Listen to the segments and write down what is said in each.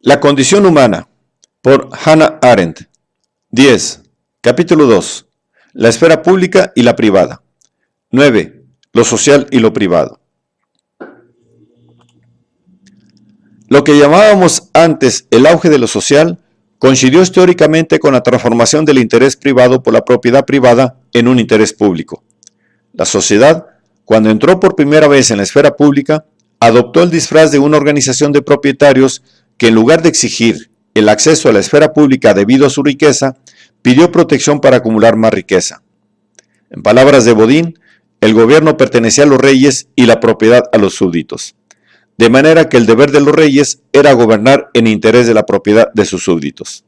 La condición humana, por Hannah Arendt. 10. Capítulo 2. La esfera pública y la privada. 9. Lo social y lo privado. Lo que llamábamos antes el auge de lo social coincidió históricamente con la transformación del interés privado por la propiedad privada en un interés público. La sociedad, cuando entró por primera vez en la esfera pública, adoptó el disfraz de una organización de propietarios que, en lugar de exigir el acceso a la esfera pública debido a su riqueza, pidió protección para acumular más riqueza. En palabras de Bodin, el gobierno pertenecía a los reyes y la propiedad a los súbditos, de manera que el deber de los reyes era gobernar en interés de la propiedad de sus súbditos.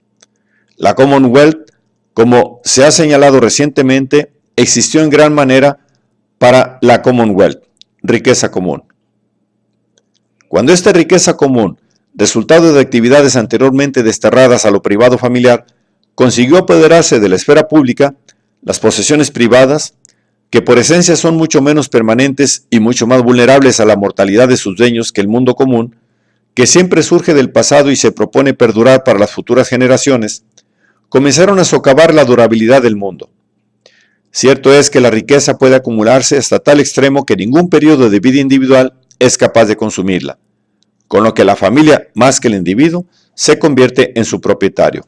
La Commonwealth, como se ha señalado recientemente, existió en gran manera para la Commonwealth, riqueza común. Cuando esta riqueza común, resultado de actividades anteriormente desterradas a lo privado familiar, consiguió apoderarse de la esfera pública, las posesiones privadas, que por esencia son mucho menos permanentes y mucho más vulnerables a la mortalidad de sus dueños que el mundo común, que siempre surge del pasado y se propone perdurar para las futuras generaciones, comenzaron a socavar la durabilidad del mundo. Cierto es que la riqueza puede acumularse hasta tal extremo que ningún periodo de vida individual es capaz de consumirla, con lo que la familia, más que el individuo, se convierte en su propietario.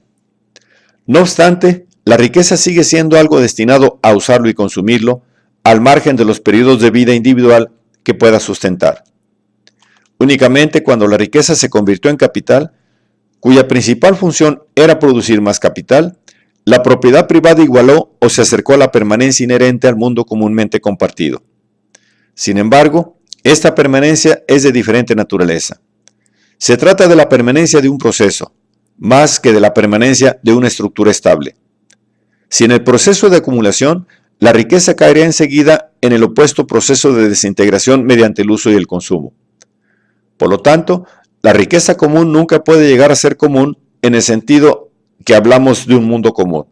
No obstante, la riqueza sigue siendo algo destinado a usarlo y consumirlo, al margen de los periodos de vida individual que pueda sustentar. Únicamente cuando la riqueza se convirtió en capital, cuya principal función era producir más capital, la propiedad privada igualó o se acercó a la permanencia inherente al mundo comúnmente compartido. Sin embargo, esta permanencia es de diferente naturaleza. Se trata de la permanencia de un proceso, más que de la permanencia de una estructura estable. Si en el proceso de acumulación, la riqueza caería enseguida en el opuesto proceso de desintegración mediante el uso y el consumo. Por lo tanto, la riqueza común nunca puede llegar a ser común en el sentido que hablamos de un mundo común.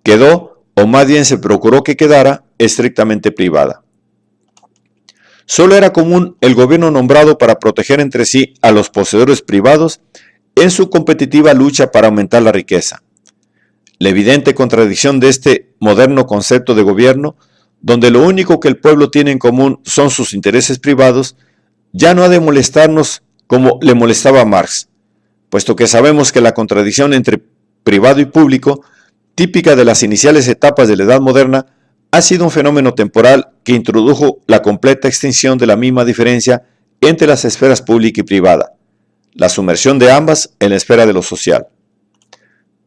Quedó, o más bien se procuró que quedara, estrictamente privada. Solo era común el gobierno nombrado para proteger entre sí a los poseedores privados en su competitiva lucha para aumentar la riqueza. La evidente contradicción de este moderno concepto de gobierno, donde lo único que el pueblo tiene en común son sus intereses privados, ya no ha de molestarnos como le molestaba a Marx, puesto que sabemos que la contradicción entre privado y público, típica de las iniciales etapas de la Edad Moderna, ha sido un fenómeno temporal que introdujo la completa extinción de la misma diferencia entre las esferas pública y privada, la sumersión de ambas en la esfera de lo social.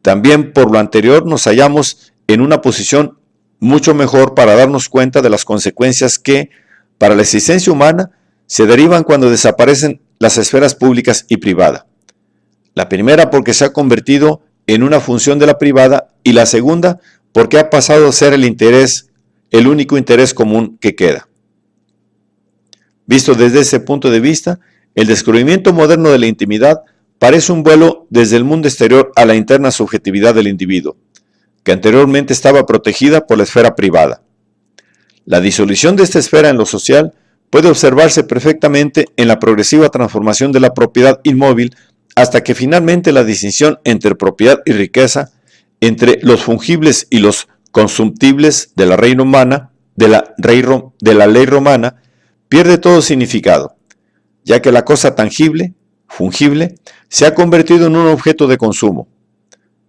También por lo anterior nos hallamos en una posición mucho mejor para darnos cuenta de las consecuencias que, para la existencia humana, se derivan cuando desaparecen las esferas públicas y privada. La primera porque se ha convertido en una función de la privada y la segunda porque ha pasado a ser el único interés común que queda. Visto desde ese punto de vista, el descubrimiento moderno de la intimidad parece un vuelo desde el mundo exterior a la interna subjetividad del individuo, que anteriormente estaba protegida por la esfera privada. La disolución de esta esfera en lo social puede observarse perfectamente en la progresiva transformación de la propiedad inmóvil hasta que finalmente la distinción entre propiedad y riqueza, entre los fungibles y los consumtibles de la ley romana, pierde todo significado, ya que la cosa tangible, fungible, se ha convertido en un objeto de consumo.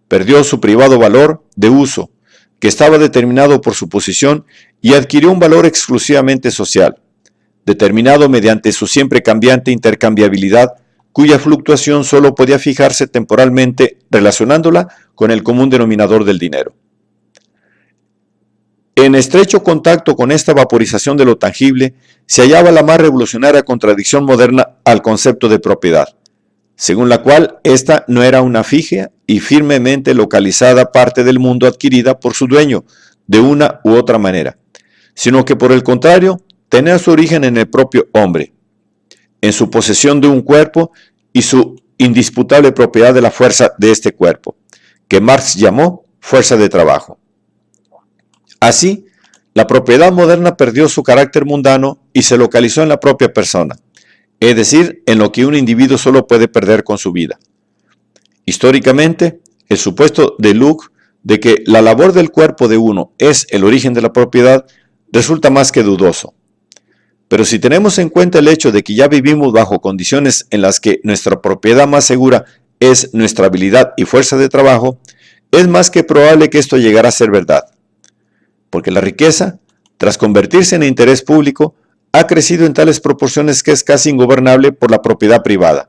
Perdió su privado valor de uso, que estaba determinado por su posición, y adquirió un valor exclusivamente social, determinado mediante su siempre cambiante intercambiabilidad, cuya fluctuación solo podía fijarse temporalmente relacionándola con el común denominador del dinero. En estrecho contacto con esta vaporización de lo tangible, se hallaba la más revolucionaria contradicción moderna al concepto de propiedad, según la cual ésta no era una fija y firmemente localizada parte del mundo adquirida por su dueño de una u otra manera, sino que por el contrario, tenía su origen en el propio hombre, en su posesión de un cuerpo y su indisputable propiedad de la fuerza de este cuerpo, que Marx llamó fuerza de trabajo. Así, la propiedad moderna perdió su carácter mundano y se localizó en la propia persona, es decir, en lo que un individuo solo puede perder con su vida, Históricamente, el supuesto de Locke de que la labor del cuerpo de uno es el origen de la propiedad resulta más que dudoso. Pero si tenemos en cuenta el hecho de que ya vivimos bajo condiciones en las que nuestra propiedad más segura es nuestra habilidad y fuerza de trabajo, es más que probable que esto llegara a ser verdad. Porque la riqueza, tras convertirse en interés público, ha crecido en tales proporciones que es casi ingobernable por la propiedad privada.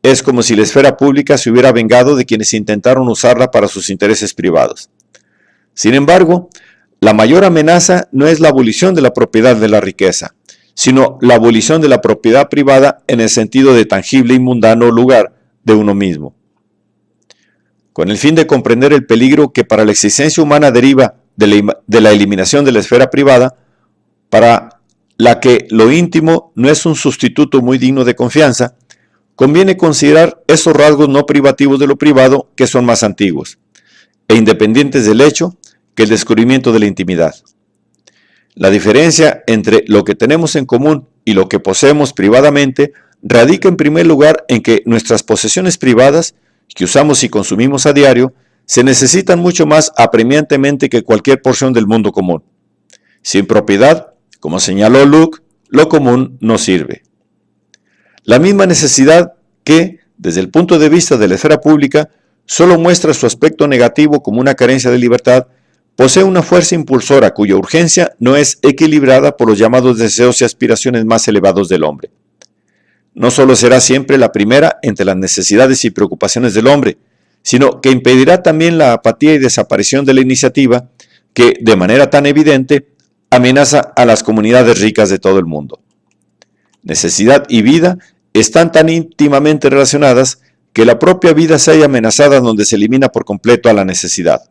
Es como si la esfera pública se hubiera vengado de quienes intentaron usarla para sus intereses privados. Sin embargo, la mayor amenaza no es la abolición de la propiedad de la riqueza, sino la abolición de la propiedad privada en el sentido de tangible y mundano lugar de uno mismo. Con el fin de comprender el peligro que para la existencia humana deriva de la eliminación de la esfera privada, para la que lo íntimo no es un sustituto muy digno de confianza, conviene considerar esos rasgos no privativos de lo privado que son más antiguos e independientes del hecho que el descubrimiento de la intimidad. La diferencia entre lo que tenemos en común y lo que poseemos privadamente radica en primer lugar en que nuestras posesiones privadas, que usamos y consumimos a diario, se necesitan mucho más apremiantemente que cualquier porción del mundo común. Sin propiedad, como señaló Locke, lo común no sirve. La misma necesidad que, desde el punto de vista de la esfera pública, solo muestra su aspecto negativo como una carencia de libertad, posee una fuerza impulsora cuya urgencia no es equilibrada por los llamados deseos y aspiraciones más elevados del hombre. No solo será siempre la primera entre las necesidades y preocupaciones del hombre, sino que impedirá también la apatía y desaparición de la iniciativa que, de manera tan evidente, amenaza a las comunidades ricas de todo el mundo. Necesidad y vida están tan íntimamente relacionadas que la propia vida se halla amenazada donde se elimina por completo a la necesidad.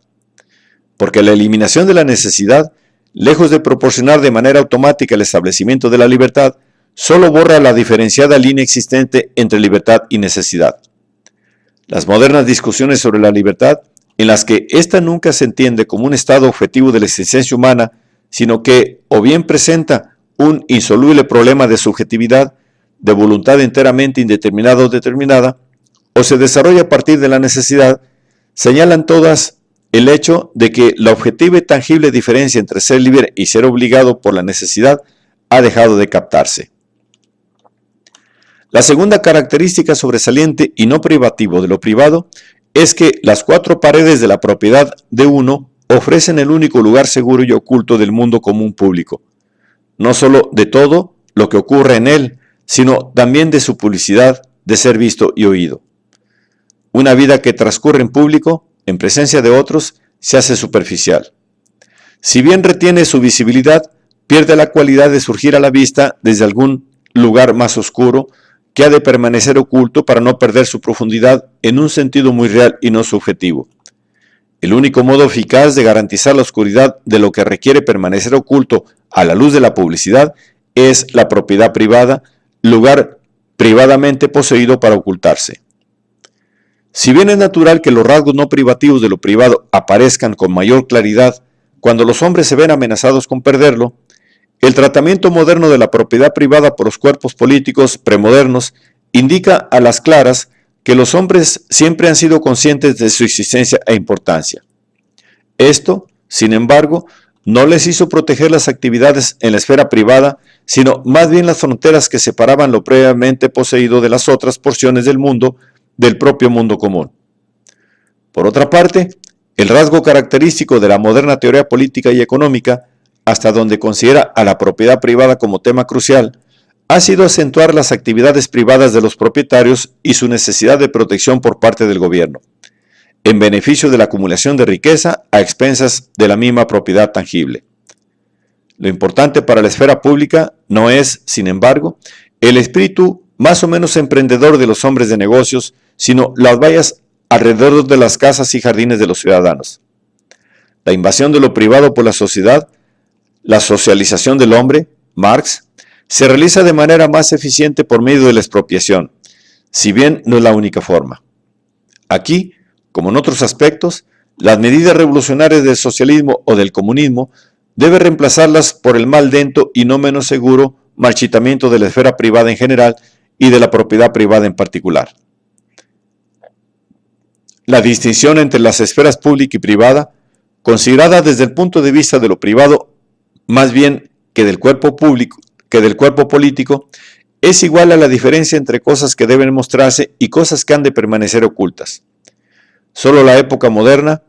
Porque la eliminación de la necesidad, lejos de proporcionar de manera automática el establecimiento de la libertad, solo borra la diferenciada línea existente entre libertad y necesidad. Las modernas discusiones sobre la libertad, en las que ésta nunca se entiende como un estado objetivo de la existencia humana, sino que o bien presenta un insoluble problema de subjetividad, de voluntad enteramente indeterminada o determinada, o se desarrolla a partir de la necesidad, señalan todas el hecho de que la objetiva y tangible diferencia entre ser libre y ser obligado por la necesidad ha dejado de captarse. La segunda característica sobresaliente y no privativo de lo privado es que las cuatro paredes de la propiedad de uno ofrecen el único lugar seguro y oculto del mundo común público, no solo de todo lo que ocurre en él, sino también de su publicidad, de ser visto y oído. Una vida que transcurre en público, en presencia de otros, se hace superficial. Si bien retiene su visibilidad, pierde la cualidad de surgir a la vista desde algún lugar más oscuro, que ha de permanecer oculto para no perder su profundidad en un sentido muy real y no subjetivo. El único modo eficaz de garantizar la oscuridad de lo que requiere permanecer oculto a la luz de la publicidad es la propiedad privada, lugar privadamente poseído para ocultarse. Si bien es natural que los rasgos no privativos de lo privado aparezcan con mayor claridad cuando los hombres se ven amenazados con perderlo, el tratamiento moderno de la propiedad privada por los cuerpos políticos premodernos indica a las claras que los hombres siempre han sido conscientes de su existencia e importancia. Esto, sin embargo, no les hizo proteger las actividades en la esfera privada, sino más bien las fronteras que separaban lo previamente poseído de las otras porciones del mundo, del propio mundo común. Por otra parte, el rasgo característico de la moderna teoría política y económica, hasta donde considera a la propiedad privada como tema crucial, ha sido acentuar las actividades privadas de los propietarios y su necesidad de protección por parte del gobierno, en beneficio de la acumulación de riqueza a expensas de la misma propiedad tangible. Lo importante para la esfera pública no es, sin embargo, el espíritu más o menos emprendedor de los hombres de negocios, sino las vallas alrededor de las casas y jardines de los ciudadanos. La invasión de lo privado por la sociedad, la socialización del hombre, Marx, se realiza de manera más eficiente por medio de la expropiación, si bien no es la única forma. Aquí, como en otros aspectos, las medidas revolucionarias del socialismo o del comunismo deben reemplazarlas por el más lento y no menos seguro marchitamiento de la esfera privada en general y de la propiedad privada en particular. la distinción entre las esferas pública y privada, considerada desde el punto de vista de lo privado, más bien que del cuerpo público, que del cuerpo político, es igual a la diferencia entre cosas que deben mostrarse y cosas que han de permanecer ocultas. Solo la época moderna,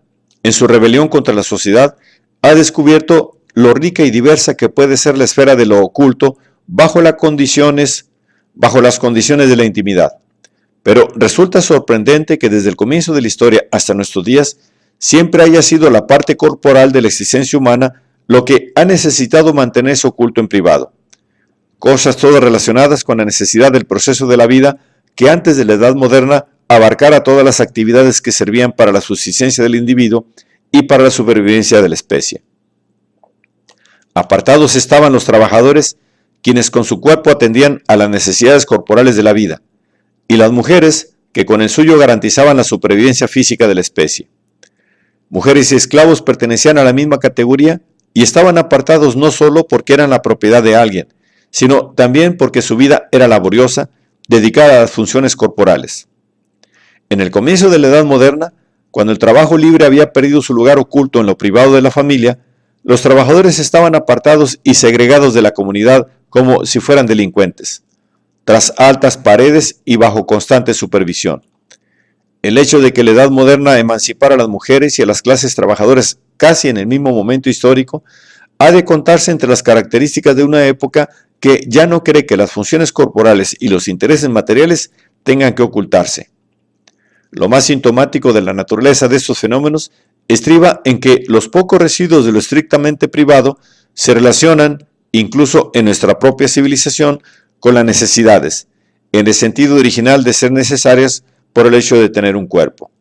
en su rebelión contra la sociedad, ha descubierto lo rica y diversa que puede ser la esfera de lo oculto bajo las condiciones de la intimidad. Pero resulta sorprendente que desde el comienzo de la historia hasta nuestros días siempre haya sido la parte corporal de la existencia humana lo que ha necesitado mantenerse oculto en privado. Cosas todas relacionadas con la necesidad del proceso de la vida que antes de la Edad Moderna abarcara todas las actividades que servían para la subsistencia del individuo y para la supervivencia de la especie. Apartados estaban los trabajadores, quienes con su cuerpo atendían a las necesidades corporales de la vida, y las mujeres, que con el suyo garantizaban la supervivencia física de la especie. Mujeres y esclavos pertenecían a la misma categoría y estaban apartados no solo porque eran la propiedad de alguien, sino también porque su vida era laboriosa, dedicada a las funciones corporales. En el comienzo de la Edad Moderna, cuando el trabajo libre había perdido su lugar oculto en lo privado de la familia, los trabajadores estaban apartados y segregados de la comunidad como si fueran delincuentes, tras altas paredes y bajo constante supervisión. El hecho de que la Edad Moderna emancipara a las mujeres y a las clases trabajadoras casi en el mismo momento histórico, ha de contarse entre las características de una época que ya no cree que las funciones corporales y los intereses materiales tengan que ocultarse. Lo más sintomático de la naturaleza de estos fenómenos estriba en que los pocos residuos de lo estrictamente privado se relacionan, incluso en nuestra propia civilización, con las necesidades, en el sentido original de ser necesarias por el hecho de tener un cuerpo.